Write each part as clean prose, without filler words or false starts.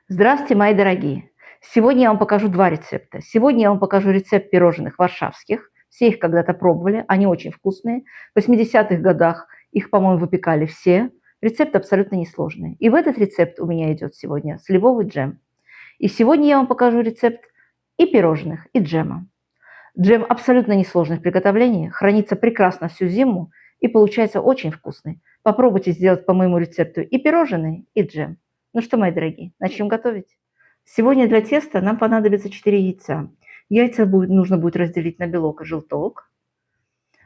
Здравствуйте, мои дорогие! Сегодня я вам покажу два рецепта. Сегодня я вам покажу рецепт пирожных варшавских. Все их когда-то пробовали, они очень вкусные. В 80-х годах их, по-моему, выпекали все. Рецепт абсолютно несложный. И в этот рецепт у меня идет сегодня сливовый джем. И сегодня я вам покажу рецепт и пирожных, и джема. Джем абсолютно несложный в приготовлении, хранится прекрасно всю зиму и получается очень вкусный. Попробуйте сделать по моему рецепту и пирожные, и джем. Ну что, мои дорогие, начнем готовить. Сегодня для теста нам понадобится 4 яйца. Яйца нужно будет разделить на белок и желток.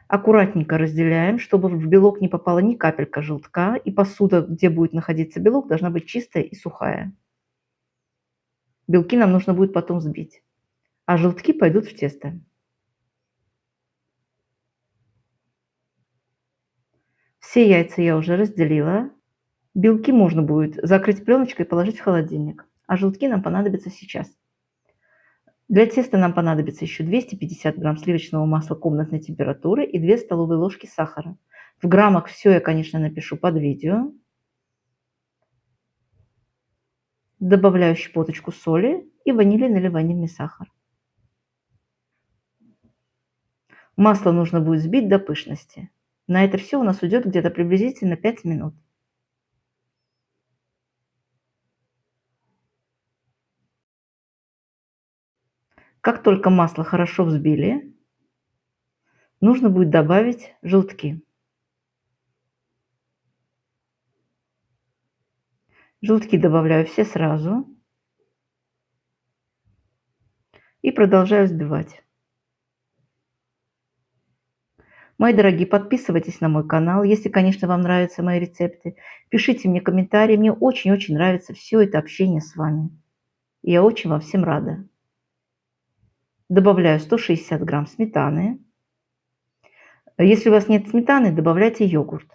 Аккуратненько разделяем, чтобы в белок не попала ни капелька желтка, и посуда, где будет находиться белок, должна быть чистая и сухая. Белки нам нужно будет потом взбить, а желтки пойдут в тесто. Все яйца я уже разделила. Белки можно будет закрыть пленочкой и положить в холодильник, а желтки нам понадобятся сейчас. Для теста нам понадобится еще 250 грамм сливочного масла комнатной температуры и 2 столовые ложки сахара. В граммах все я, конечно, напишу под видео. Добавляю щепоточку соли и ванилин или ванильный сахар. Масло нужно будет взбить до пышности. На это все у нас уйдет где-то приблизительно 5 минут. Как только масло хорошо взбили, нужно будет добавить желтки. Желтки добавляю все сразу и продолжаю взбивать. Мои дорогие, подписывайтесь на мой канал, если, конечно, вам нравятся мои рецепты. Пишите мне комментарии, мне очень-очень нравится все это общение с вами. И я очень вам всем рада. Добавляю 160 грамм сметаны. Если у вас нет сметаны, добавляйте йогурт.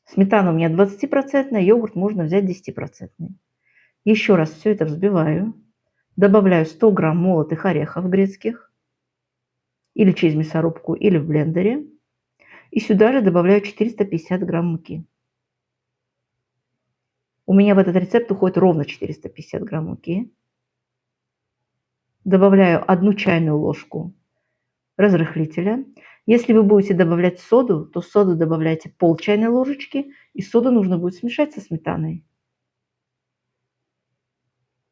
Сметана у меня 20%, йогурт можно взять 10%. Еще раз все это взбиваю. Добавляю 100 грамм молотых орехов грецких, или через мясорубку, или в блендере. И сюда же добавляю 450 грамм муки. У меня в этот рецепт уходит ровно 450 грамм муки. Добавляю 1 чайную ложку разрыхлителя. Если вы будете добавлять соду, то соду добавляйте пол чайной ложечки, и соду нужно будет смешать со сметаной.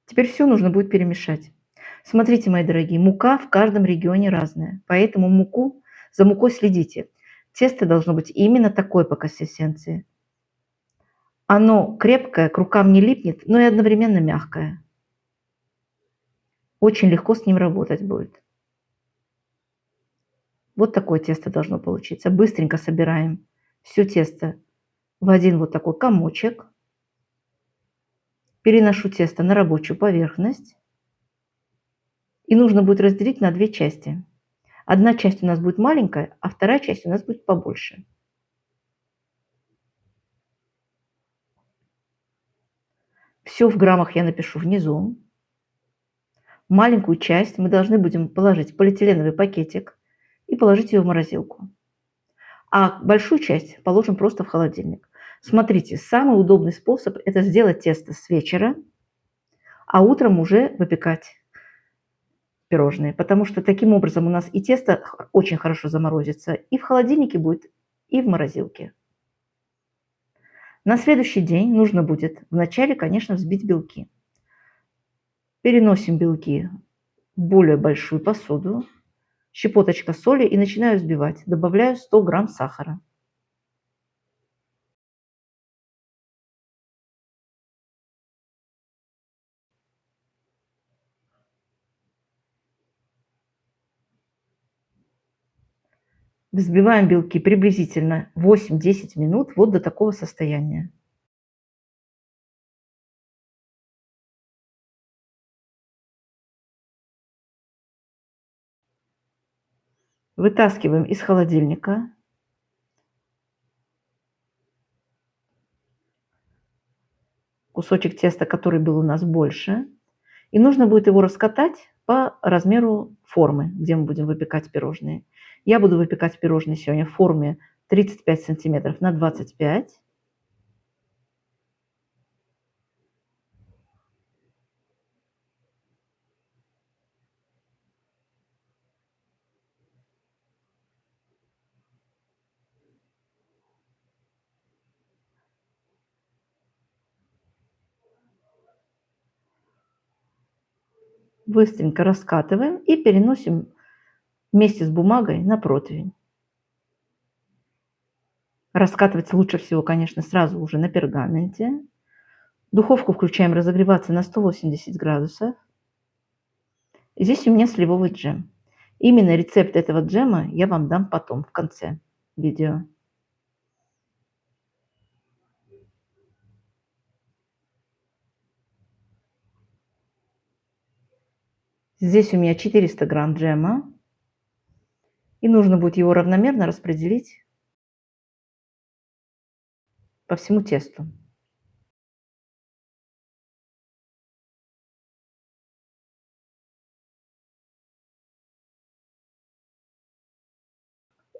Теперь все нужно будет перемешать. Смотрите, мои дорогие, мука в каждом регионе разная, поэтому за мукой следите. Тесто должно быть именно такой по консистенции. Оно крепкое, к рукам не липнет, но и одновременно мягкое. Очень легко с ним работать будет. Вот такое тесто должно получиться. Быстренько собираем все тесто в один вот такой комочек. Переношу тесто на рабочую поверхность. И нужно будет разделить на 2 части. Одна часть у нас будет маленькая, а вторая часть у нас будет побольше. Все в граммах я напишу внизу. Маленькую часть мы должны будем положить в полиэтиленовый пакетик и положить ее в морозилку. А большую часть положим просто в холодильник. Смотрите, самый удобный способ – это сделать тесто с вечера, а утром уже выпекать пирожные, потому что таким образом у нас и тесто очень хорошо заморозится, и в холодильнике будет, и в морозилке. На следующий день нужно будет вначале, конечно, взбить белки. Переносим белки в более большую посуду, щепоточка соли и начинаю взбивать. Добавляю 100 грамм сахара. Взбиваем белки приблизительно 8-10 минут вот до такого состояния. Вытаскиваем из холодильника. Кусочек теста, который был у нас больше. И нужно будет его раскатать по размеру формы, где мы будем выпекать пирожные. Я буду выпекать пирожные сегодня в форме 35 сантиметров на 25. Быстренько раскатываем и переносим вместе с бумагой на противень. Раскатывать лучше всего, конечно, сразу уже на пергаменте. Духовку включаем разогреваться на 180 градусов. Здесь у меня сливовый джем. Именно рецепт этого джема я вам дам потом, в конце видео. Здесь у меня 400 грамм джема. И нужно будет его равномерно распределить по всему тесту.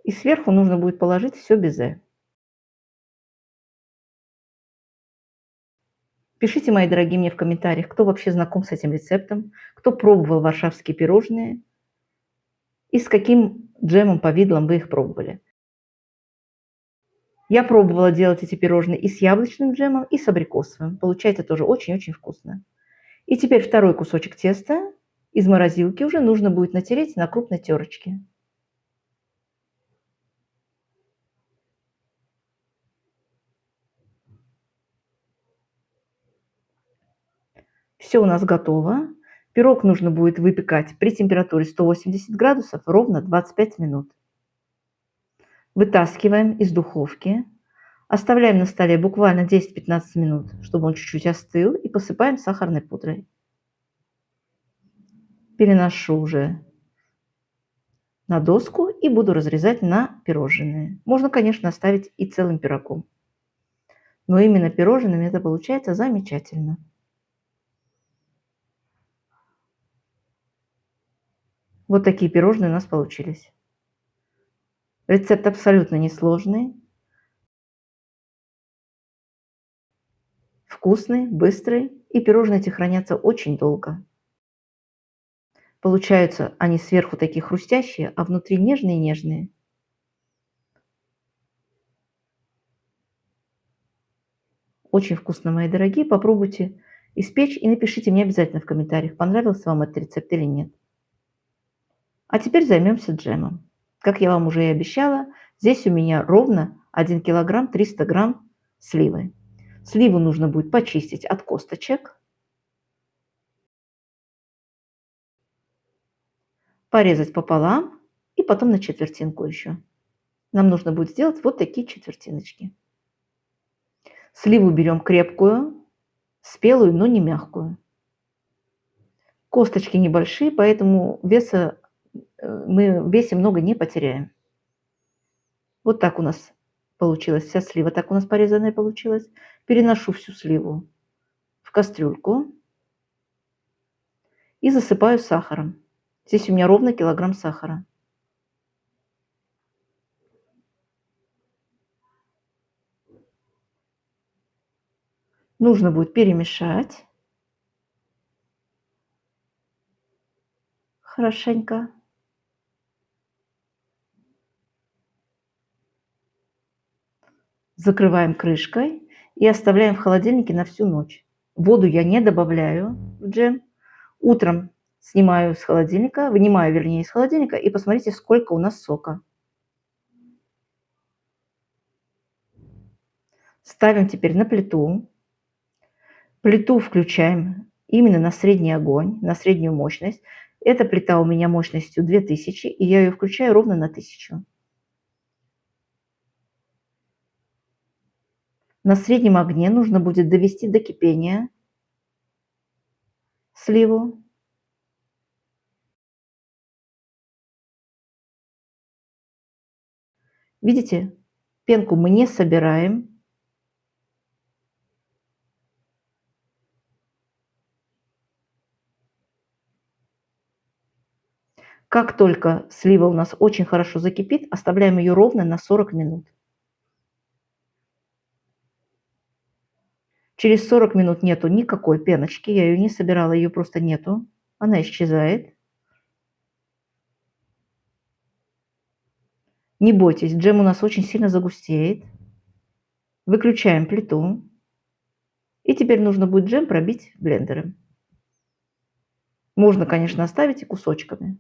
И сверху нужно будет положить все безе. Пишите, мои дорогие, мне в комментариях, кто вообще знаком с этим рецептом, кто пробовал варшавские пирожные и с каким джемом, повидлом вы их пробовали. Я пробовала делать эти пирожные и с яблочным джемом, и с абрикосовым. Получается тоже очень-очень вкусно. И теперь второй кусочек теста из морозилки уже нужно будет натереть на крупной терочке. Все у нас готово. Пирог нужно будет выпекать при температуре 180 градусов ровно 25 минут. Вытаскиваем из духовки, оставляем на столе буквально 10-15 минут, чтобы он чуть-чуть остыл, и посыпаем сахарной пудрой. Переношу уже на доску и буду разрезать на пирожные. Можно, конечно, оставить и целым пирогом, но именно пирожными это получается замечательно. Вот такие пирожные у нас получились. Рецепт абсолютно несложный, вкусный, быстрый, и пирожные эти хранятся очень долго. Получаются они сверху такие хрустящие, а внутри нежные-нежные. Очень вкусно, мои дорогие. Попробуйте испечь и напишите мне обязательно в комментариях, понравился вам этот рецепт или нет. А теперь займемся джемом. Как я вам уже и обещала, здесь у меня ровно 1 килограмм 300 грамм сливы. Сливу нужно будет почистить от косточек, порезать пополам и потом на четвертинку еще. Нам нужно будет сделать вот такие четвертиночки. Сливу берем крепкую, спелую, но не мягкую. Косточки небольшие, поэтому мы в весе много не потеряем. Вот так у нас получилась вся слива, так у нас порезанная получилась. Переношу всю сливу в кастрюльку и засыпаю сахаром. Здесь у меня ровно килограмм сахара. Нужно будет перемешать хорошенько. Закрываем крышкой и оставляем в холодильнике на всю ночь. Воду я не добавляю в джем. Утром снимаю с холодильника, вынимаю, вернее, из холодильника, и посмотрите, сколько у нас сока. Ставим теперь на плиту. Плиту включаем именно на средний огонь, на среднюю мощность. Эта плита у меня мощностью 2000, и я ее включаю ровно на 1000. На среднем огне нужно будет довести до кипения сливу. Видите, пенку мы не собираем. Как только слива у нас очень хорошо закипит, оставляем ее ровно на 40 минут. Через 40 минут нету никакой пеночки, я ее не собирала, ее просто нету. Она исчезает. Не бойтесь, джем у нас очень сильно загустеет. Выключаем плиту. И теперь нужно будет джем пробить блендером. Можно, конечно, оставить и кусочками.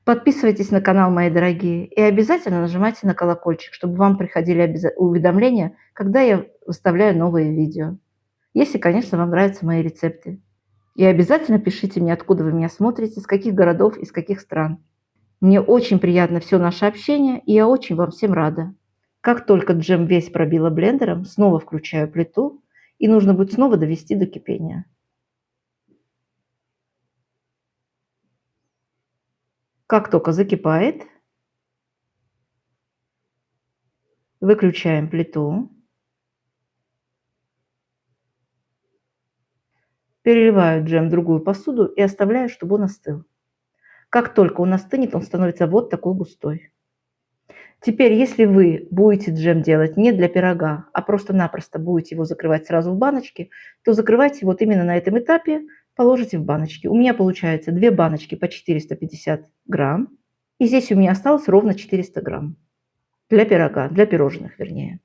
Подписывайтесь на канал, мои дорогие, и обязательно нажимайте на колокольчик, чтобы вам приходили уведомления, когда я выставляю новые видео. Если, конечно, вам нравятся мои рецепты. И обязательно пишите мне, откуда вы меня смотрите, с каких городов и с каких стран. Мне очень приятно все наше общение, и я очень вам всем рада. Как только джем весь пробила блендером, снова включаю плиту, и нужно будет снова довести до кипения. Как только закипает, выключаем плиту, переливаю джем в другую посуду и оставляю, чтобы он остыл. Как только он остынет, он становится вот такой густой. Теперь, если вы будете джем делать не для пирога, а просто-напросто будете его закрывать сразу в баночки, то закрывайте вот именно на этом этапе, положите в баночки. У меня получается 2 баночки по 450 грамм. И здесь у меня осталось ровно 400 грамм для пирога, для пирожных вернее.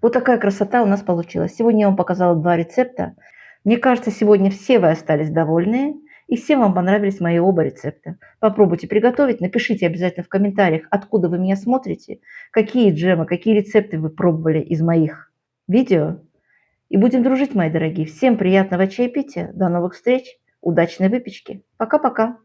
Вот такая красота у нас получилась. Сегодня я вам показала 2 рецепта. Мне кажется, сегодня все вы остались довольны, и всем вам понравились мои оба рецепта. Попробуйте приготовить, напишите обязательно в комментариях, откуда вы меня смотрите, какие джемы, какие рецепты вы пробовали из моих видео. И будем дружить, мои дорогие. Всем приятного чаепития, до новых встреч, удачной выпечки. Пока-пока.